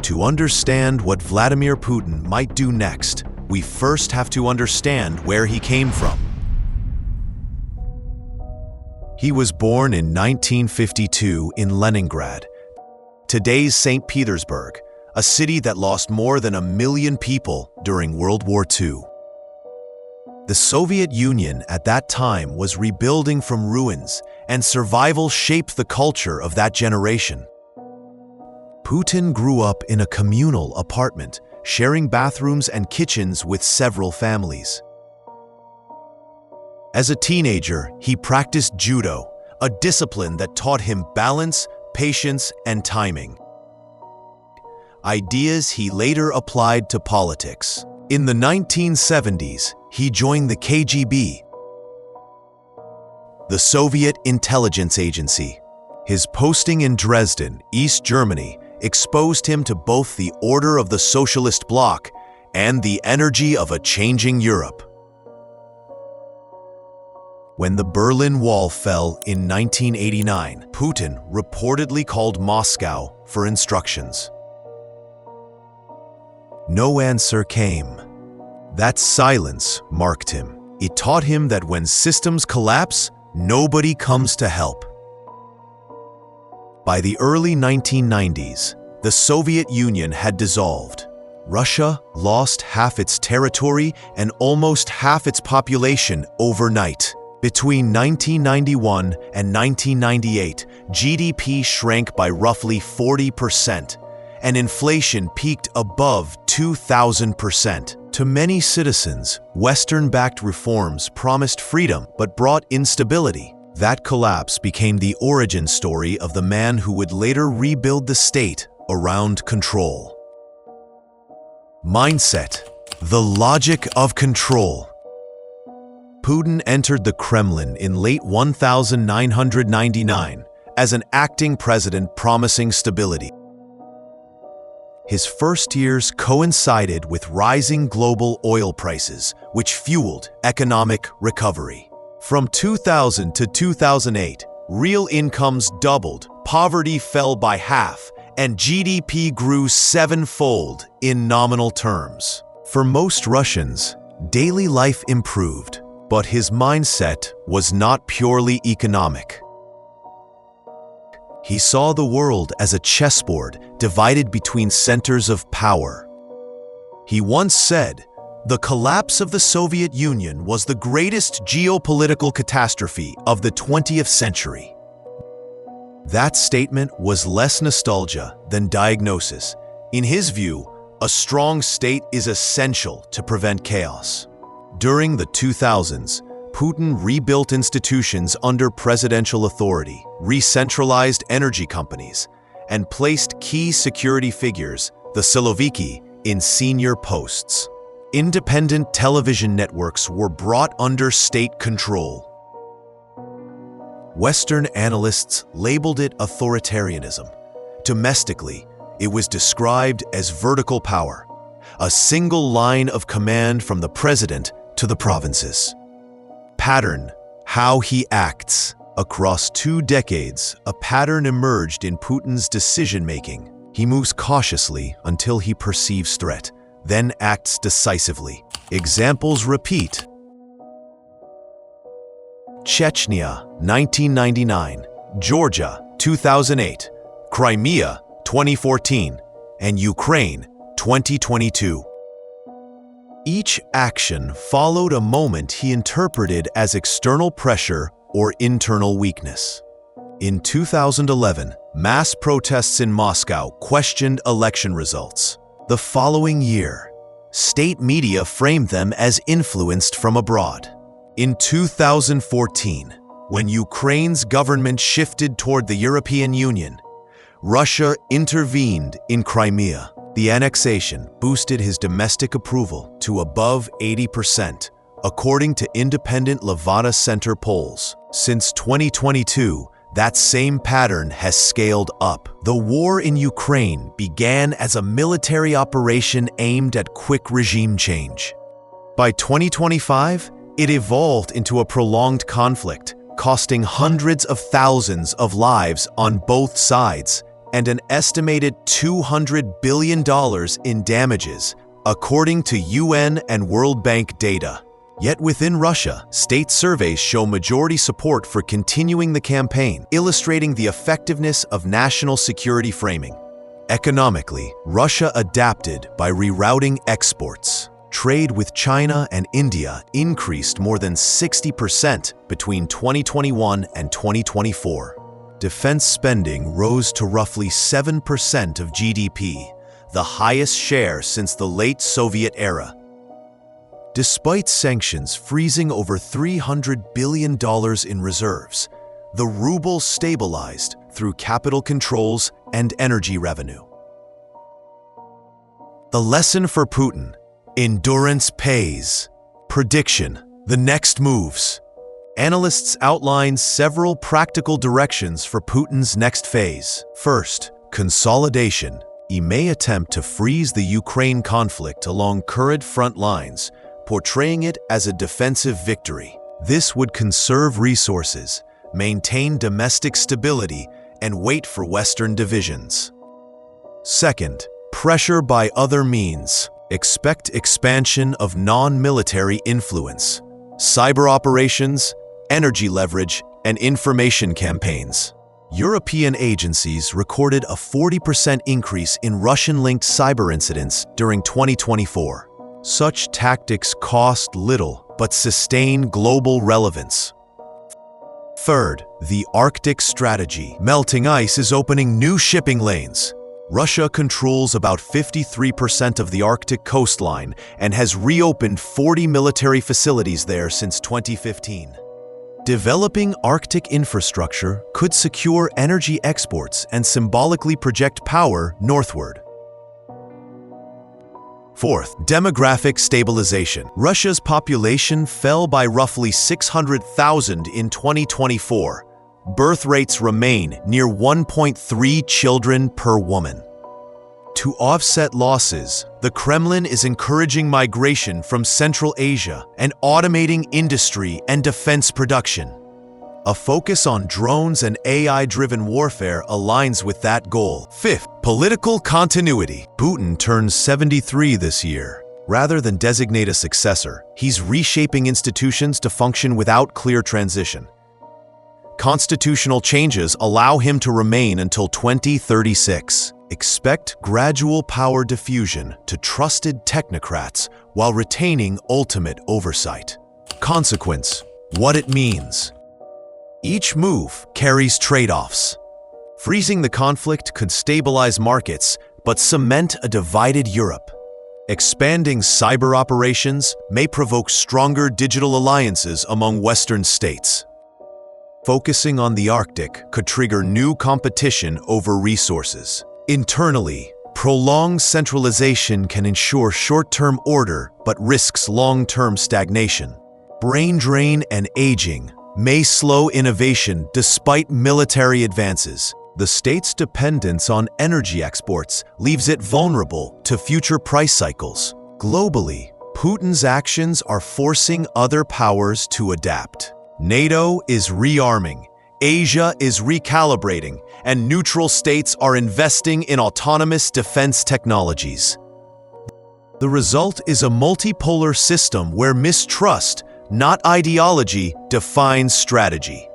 To understand what Vladimir Putin might do next, we first have to understand where he came from. He was born in 1952 in Leningrad, today's St. Petersburg, a city that lost more than 1 million people during World War II. The Soviet Union at that time was rebuilding from ruins, and survival shaped the culture of that generation. Putin grew up in a communal apartment, sharing bathrooms and kitchens with several families. As a teenager, he practiced judo, a discipline that taught him balance, patience, and timing. Ideas he later applied to politics. In the 1970s, he joined the KGB, the Soviet intelligence agency. His posting in Dresden, East Germany, exposed him to both the order of the socialist bloc and the energy of a changing Europe. When the Berlin Wall fell in 1989, Putin reportedly called Moscow for instructions. No answer came. That silence marked him. It taught him that when systems collapse, nobody comes to help. By the early 1990s, the Soviet Union had dissolved. Russia lost half its territory and almost half its population overnight. Between 1991 and 1998, GDP shrank by roughly 40%, and inflation peaked above 2,000%. To many citizens, Western-backed reforms promised freedom but brought instability. That collapse became the origin story of the man who would later rebuild the state around control. Mindset: the logic of control. Putin entered the Kremlin in late 1999 as an acting president promising stability. His first years coincided with rising global oil prices, which fueled economic recovery. From 2000 to 2008, real incomes doubled, poverty fell by half, and GDP grew sevenfold in nominal terms. For most Russians, daily life improved, but his mindset was not purely economic. He saw the world as a chessboard divided between centers of power. He once said, "The collapse of the Soviet Union was the greatest geopolitical catastrophe of the 20th century." That statement was less nostalgia than diagnosis. In his view, a strong state is essential to prevent chaos. During the 2000s, Putin rebuilt institutions under presidential authority, re-centralized energy companies, and placed key security figures, the Siloviki, in senior posts. Independent television networks were brought under state control. Western analysts labeled it authoritarianism. Domestically, it was described as vertical power, a single line of command from the president to the provinces. Pattern: how he acts. Across 2 decades, a pattern emerged in Putin's decision-making. He moves cautiously until he perceives threat, then acts decisively. Examples repeat. Chechnya, 1999, Georgia, 2008, Crimea, 2014, and Ukraine, 2022. Each action followed a moment he interpreted as external pressure or internal weakness. In 2011, mass protests in Moscow questioned election results. The following year, state media framed them as influenced from abroad. In 2014, when Ukraine's government shifted toward the European Union, Russia intervened in Crimea. The annexation boosted his domestic approval to above 80%, according to independent Levada Center polls. Since 2022, that same pattern has scaled up. The war in Ukraine began as a military operation aimed at quick regime change. By 2025, it evolved into a prolonged conflict, costing hundreds of thousands of lives on both sides and an estimated $200 billion in damages, according to UN and World Bank data. Yet within Russia, state surveys show majority support for continuing the campaign, illustrating the effectiveness of national security framing. Economically, Russia adapted by rerouting exports. Trade with China and India increased more than 60% between 2021 and 2024. Defense spending rose to roughly 7% of GDP, the highest share since the late Soviet era. Despite sanctions freezing over $300 billion in reserves, the ruble stabilized through capital controls and energy revenue. The lesson for Putin: endurance pays. Prediction: the next moves. Analysts outline several practical directions for Putin's next phase. First, consolidation. He may attempt to freeze the Ukraine conflict along current front lines, portraying it as a defensive victory. This would conserve resources, maintain domestic stability, and wait for Western divisions. Second, pressure by other means. Expect expansion of non-military influence, cyber operations, energy leverage, and information campaigns. European agencies recorded a 40% increase in Russian-linked cyber incidents during 2024. Such tactics cost little but sustain global relevance. Third, the Arctic strategy. Melting ice is opening new shipping lanes. Russia controls about 53% of the Arctic coastline and has reopened 40 military facilities there since 2015. Developing Arctic infrastructure could secure energy exports and symbolically project power northward. Fourth, demographic stabilization. Russia's population fell by roughly 600,000 in 2024. Birth rates remain near 1.3 children per woman. To offset losses, the Kremlin is encouraging migration from Central Asia and automating industry and defense production. A focus on drones and AI-driven warfare aligns with that goal. Fifth, political continuity. Putin turns 73 this year. Rather than designate a successor, he's reshaping institutions to function without clear transition. Constitutional changes allow him to remain until 2036. Expect gradual power diffusion to trusted technocrats while retaining ultimate oversight. Consequence: what it means. Each move carries trade-offs. Freezing the conflict could stabilize markets, but cement a divided Europe. Expanding cyber operations may provoke stronger digital alliances among Western states. Focusing on the Arctic could trigger new competition over resources. Internally, prolonged centralization can ensure short-term order but risks long-term stagnation. Brain drain and aging may slow innovation despite military advances. The state's dependence on energy exports leaves it vulnerable to future price cycles. Globally, Putin's actions are forcing other powers to adapt. NATO is rearming, Asia is recalibrating, and neutral states are investing in autonomous defense technologies. The result is a multipolar system where mistrust, not ideology, defines strategy.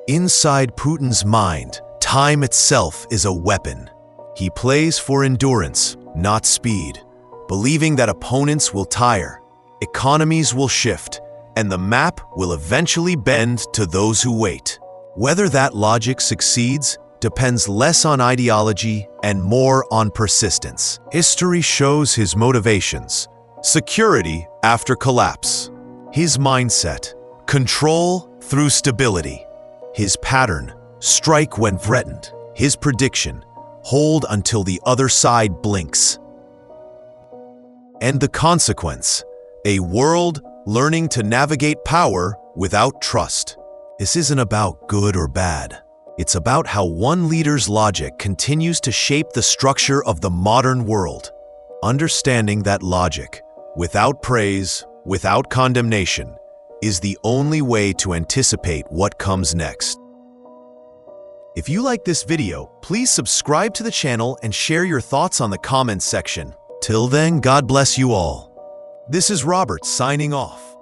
Inside Putin's mind, time itself is a weapon. He plays for endurance, not speed, believing that opponents will tire, economies will shift, and the map will eventually bend to those who wait. Whether that logic succeeds depends less on ideology and more on persistence. History shows his motivations: security after collapse. His mindset: control through stability. His pattern: strike when threatened. His prediction: hold until the other side blinks. And the consequence: a world learning to navigate power without trust. This isn't about good or bad. It's about how one leader's logic continues to shape the structure of the modern world. Understanding that logic, without praise, without condemnation, is the only way to anticipate what comes next. If you like this video, please subscribe to the channel and share your thoughts on the comments section. Till then, God bless you all. This is Robert signing off.